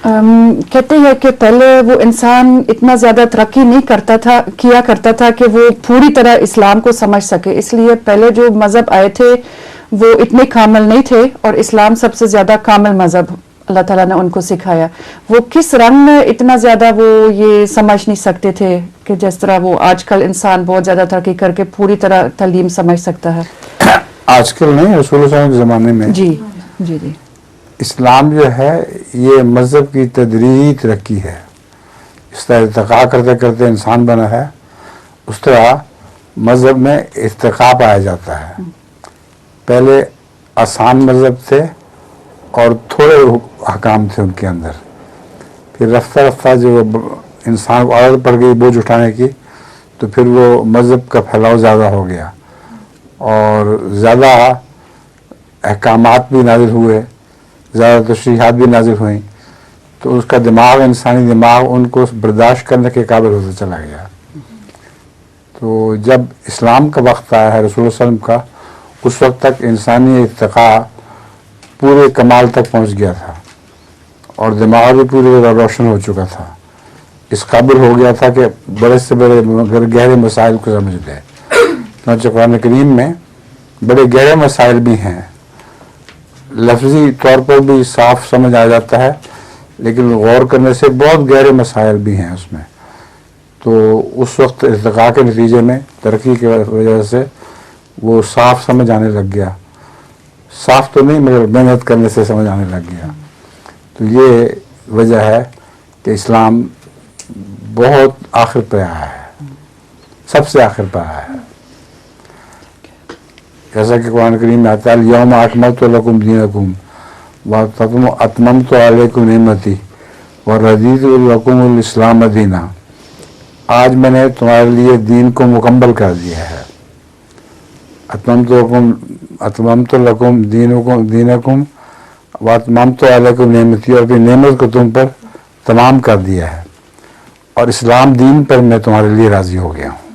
کہتے ہیں کہ پہلے وہ انسان اتنا زیادہ ترقی نہیں کیا کرتا تھا کہ وہ پوری طرح اسلام کو سمجھ سکے، اس لیے پہلے جو مذہب آئے تھے وہ اتنے کامل نہیں تھے، اور اسلام سب سے زیادہ کامل مذہب اللہ تعالیٰ نے ان کو سکھایا۔ وہ کس رنگ میں اتنا زیادہ وہ یہ سمجھ نہیں سکتے تھے کہ جس طرح وہ آج کل انسان بہت زیادہ ترقی کر کے پوری طرح تعلیم سمجھ سکتا ہے؟ آج کل نہیں، رسول اللہ صلی اللہ علیہ وسلم کے زمانے میں جی جی جی اسلام جو ہے یہ مذہب کی تدریجی ترقی ہے۔ اس طرح ارتقاء کرتے کرتے انسان بنا ہے، اس طرح مذہب میں ارتقاء پایا جاتا ہے۔ پہلے آسان مذہب تھے اور تھوڑے احکام تھے ان کے اندر، پھر رفتہ رفتہ جو انسان کو عادت پڑ گئی بوجھ اٹھانے کی، تو پھر وہ مذہب کا پھیلاؤ زیادہ ہو گیا اور زیادہ احکامات بھی نازل ہوئے، زیادہ تشریحات بھی نازل ہوئیں، تو اس کا دماغ، انسانی دماغ ان کو برداشت کرنے کے قابل ہوتا چلا گیا۔ تو جب اسلام کا وقت آیا ہے رسول اللہ صلی اللہ علیہ وسلم کا، اس وقت تک انسانی ارتقاء پورے کمال تک پہنچ گیا تھا اور دماغ بھی پوری طرح روشن ہو چکا تھا، اس قابل ہو گیا تھا کہ بڑے سے بڑے گہرے مسائل کو سمجھ لے۔ چنانچہ قرآن کریم میں بڑے گہرے مسائل بھی ہیں، لفظی طور پر بھی صاف سمجھ آ جاتا ہے، لیکن غور کرنے سے بہت گہرے مسائل بھی ہیں اس میں۔ تو اس وقت ارتقاء کے نتیجے میں، ترقی کی وجہ سے وہ صاف سمجھ آنے لگ گیا، صاف تو نہیں مگر محنت کرنے سے سمجھ آنے لگ گیا۔ تو یہ وجہ ہے کہ اسلام بہت آخر پہ آیا ہے، سب سے آخر پہ آیا ہے، جیسا کہ قرآن کریم میں آتا ہے الیوم اکملت لکم دینکم واتممت علیکم نعمتی ورضیت لکم الاسلام دینا۔ آج میں نے تمہارے لیے دین کو مکمل کر دیا ہے، اتممت لکم دینکم واتممت علیکم نعمتی، اور اپنی نعمت کو تم پر تمام کر دیا ہے، اور اسلام دین پر میں تمہارے لیے راضی ہو گیا ہوں۔